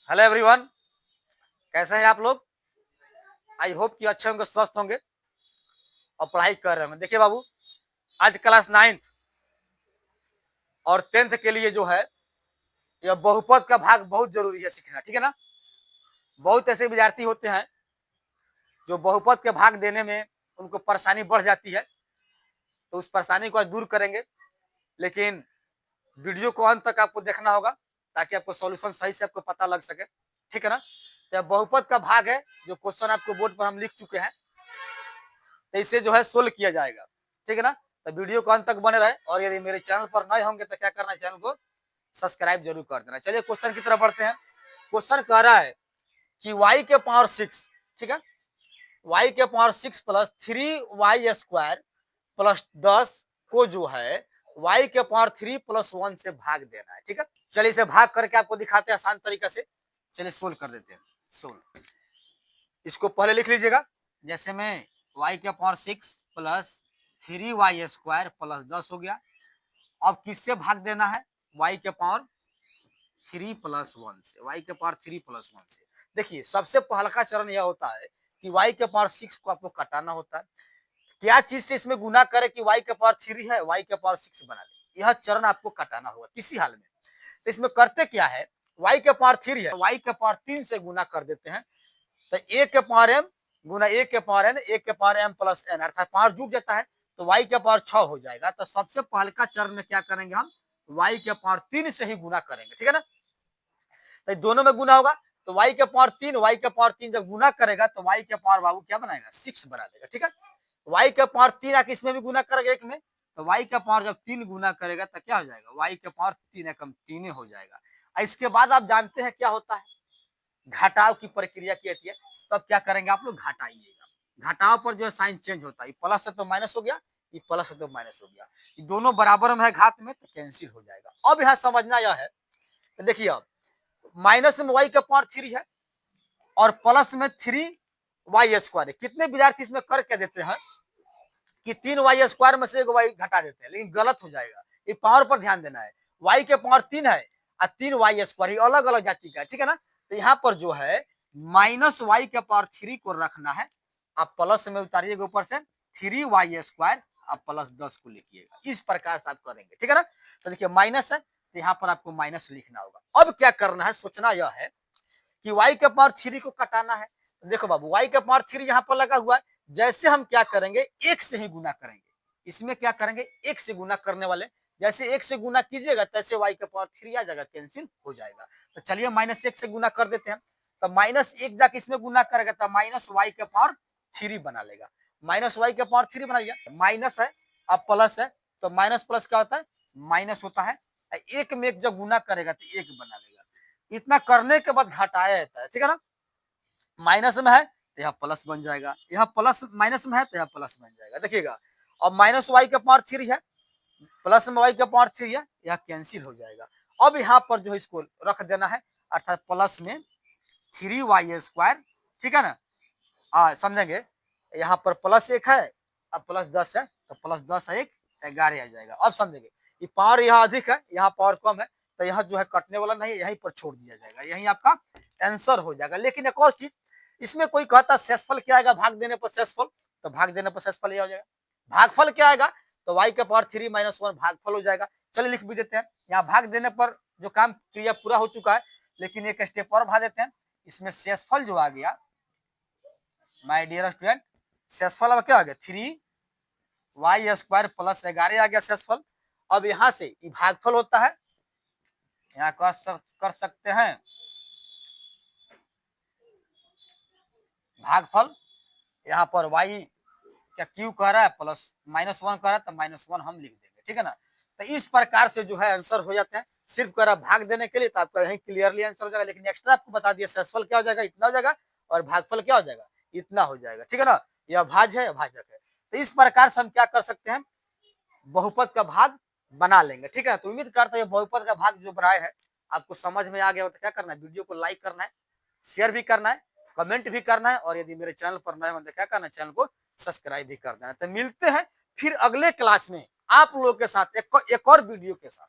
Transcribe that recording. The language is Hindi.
हेलो एवरीवन, कैसे हैं आप लोग। आई होप कि अच्छे होंगे, स्वस्थ होंगे और पढ़ाई कर रहे होंगे। देखिए बाबू, आज क्लास 9th और 10th के लिए जो है यह बहुपद का भाग बहुत जरूरी है सीखना, ठीक है ना। बहुत ऐसे विद्यार्थी होते हैं जो बहुपद के भाग देने में उनको परेशानी बढ़ जाती है, तो उस परेशानी को आज दूर करेंगे। लेकिन वीडियो को अंत तक आपको देखना होगा ताकि आपको सॉल्यूशन सही से आपको पता लग सके, ठीक है ना। तो बहुपद का भाग है, जो क्वेश्चन आपको बोर्ड पर हम लिख चुके हैं, तो इसे जो है सोल्व किया जाएगा, ठीक है ना। तो वीडियो को अंत तक बने रहे और यदि मेरे चैनल पर नए होंगे तो क्या करना है, चैनल को सब्सक्राइब जरूर कर देना। चलिए क्वेश्चन की तरफ बढ़ते हैं। क्वेश्चन कह रहा है कि y के पावर 6, ठीक है, y के power 6 plus 3y square plus 10 को जो है y के पावर 3 प्लस 1 से भाग देना है, ठीक है। चलिए इसे भाग करके आपको दिखाते हैं आसान तरीका से। चलिए सोल्व कर देते हैं। सोल्व, इसको पहले लिख लीजिएगा। जैसे में y के power 6 plus 3y square plus 10 हो गया। अब किससे भाग देना है, y के पावर 3 प्लस 1 से, y के पावर 3 प्लस 1 से। देखिए सबसे पहला का चरण यह होता है कि y के पावर 6 को आपको कटाना होता है। क्या चीज से इसमें गुना करे कि y के पावर 3 है, y के पावर 6 बना ले, यह चरण आपको कटाना होगा किसी हाल में। तो इसमें करते क्या है, y के पावर 3 है, y के पावर 3 से गुना कर देते हैं। तो a के पावर m गुना a के पावर n, a के पावर m प्लस n, अर्थात पावर जुड़ जाता है तो y के पावर 6 हो जाएगा। तो सबसे पहले का चरण में क्या करेंगे, हम y के पावर 3 से ही गुना करेंगे, ठीक है ना। तो दोनों में गुना होगा तो y के पावर 3, y के पावर 3 जब गुना करेगा तो y के पावर बाबू क्या बनाएगा, 6 बना देगा, ठीक है। y के पावर 3 आके इसमें भी गुना करेगा एक में, तो y के पावर जब 3 गुना करेगा तो क्या हो जाएगा, y के पावर 3 एकम 3 हो जाएगा। इसके बाद आप जानते हैं क्या होता है, घटाव की प्रक्रिया की होती है। तो अब क्या करेंगे आप लोग, घटाइएगा। घटाव पर जो है साइन चेंज होता है, प्लस है तो माइनस हो गया, ये प्लस है तो माइनस हो गया, ये दोनों बराबर में है घात में तो कैंसिल हो जाएगा। अब यहाँ समझना यह है, तो देखिए अब माइनस में y का पावर 3 है और प्लस में 3y स्क्वायर है। कितने विद्यार्थी इसमें कर क्या देते हैं कि 3y स्क्वायर में से एक y घटा देते हैं, लेकिन गलत हो जाएगा। ये पावर पर ध्यान देना है। y के पावर 3 है और 3y स्क्वायर अलग अलग जाति का है, ठीक है ना। तो यहाँ पर जो है माइनस y के पावर 3 को रखना है, आप प्लस में उतारिएगा ऊपर से 3y स्क्वायर, आप प्लस 10 को लिखिएगा। इस प्रकार से आप करेंगे, ठीक है ना। तो देखिए माइनस है तो यहाँ पर आपको माइनस लिखना होगा। अब क्या करना है, सोचना यह है कि y के पावर 3 को कटाना है। देखो बाबू y के पावर 3 यहाँ पर लगा हुआ है, जैसे हम क्या करेंगे, एक से ही गुना करेंगे। इसमें क्या करेंगे, एक से गुना करने वाले, जैसे एक से गुना कीजिएगा तैसे y के पावर 3 आ जाएगा, कैंसिल हो जाएगा। तो चलिए माइनस 1 से गुना कर देते हैं। तो माइनस 1 जाके इसमें गुना करेगा तो माइनस y के पावर 3 बना लेगा। माइनस y के पावर 3 बना लिया, माइनस है अब प्लस है, तो माइनस प्लस क्या होता है, माइनस होता है। एक में एक जब गुना करेगा तो एक बना लेगा। इतना करने के बाद घटाया जाता है, ठीक है ना। माइनस में है तो यहाँ प्लस बन जाएगा, यहाँ प्लस माइनस में है तो यहाँ प्लस बन जाएगा। देखिएगा अब माइनस वाई का पावर 3 है, प्लस में वाई का पावर 3 है, यह कैंसिल हो जाएगा। अब यहाँ पर जो इसको रख देना है, अर्थात प्लस में 3y स्क्वायर, ठीक है ना। समझेंगे, यहाँ पर प्लस 1 है, अब प्लस 10 है तो प्लस 10 है 1, 11 आ जाएगा। अब समझेंगे ये पावर यहाँ अधिक है, यहाँ पावर कम है, तो यहाँ जो है कटने वाला नहीं, यहीं पर छोड़ दिया जाएगा, यही आपका आंसर हो जाएगा। लेकिन एक और चीज, इसमें कोई कहता है शेषफल क्या आएगा, भाग देने पर शेषफल, तो भाग देने पर शेषफल ये हो जाएगा। भागफल क्या आएगा, तो y के पावर 3 माइनस 1 भागफल हो जाएगा। चलिए लिख भी देते हैं, यहाँ भाग देने पर जो काम क्रिया पूरा हो चुका है, लेकिन एक स्टेप और भाग देते हैं। इसमें शेषफल जो आ गया माय डियर स्टूडेंट, शेषफल अब क्या आ गया, 3y स्क्वायर प्लस 11 आ गया शेषफल। अब यहाँ से ये भागफल होता है, यहाँ कर सकते हैं भागफल। यहाँ पर y क्या क्यू कह रहा है प्लस माइनस 1 कह रहा है तो माइनस 1 हम लिख देंगे, ठीक है ना। तो इस प्रकार से जो है आंसर हो जाते हैं। सिर्फ कह रहा भाग देने के लिए तो आपका यही क्लियरली आंसर हो जाएगा, लेकिन एक्स्ट्रा आपको बता दिया शेषफल क्या हो जाएगा, इतना हो जाएगा, और भागफल क्या हो जाएगा, इतना हो जाएगा, ठीक है ना। यह भाज्य है, भाजक है। तो इस प्रकार से हम क्या कर सकते हैं, बहुपद का भाग बना लेंगे, ठीक है। तो उम्मीद करता हूँ बहुपद का भाग जो बनाए है आपको समझ में आ गया हो। तो क्या करना है, वीडियो को लाइक करना है, शेयर भी करना है, कमेंट भी करना है, और यदि मेरे चैनल पर नए हो तो क्या करना है, चैनल को सब्सक्राइब भी कर देना है। तो मिलते हैं फिर अगले क्लास में आप लोगों के साथ एक और वीडियो के साथ।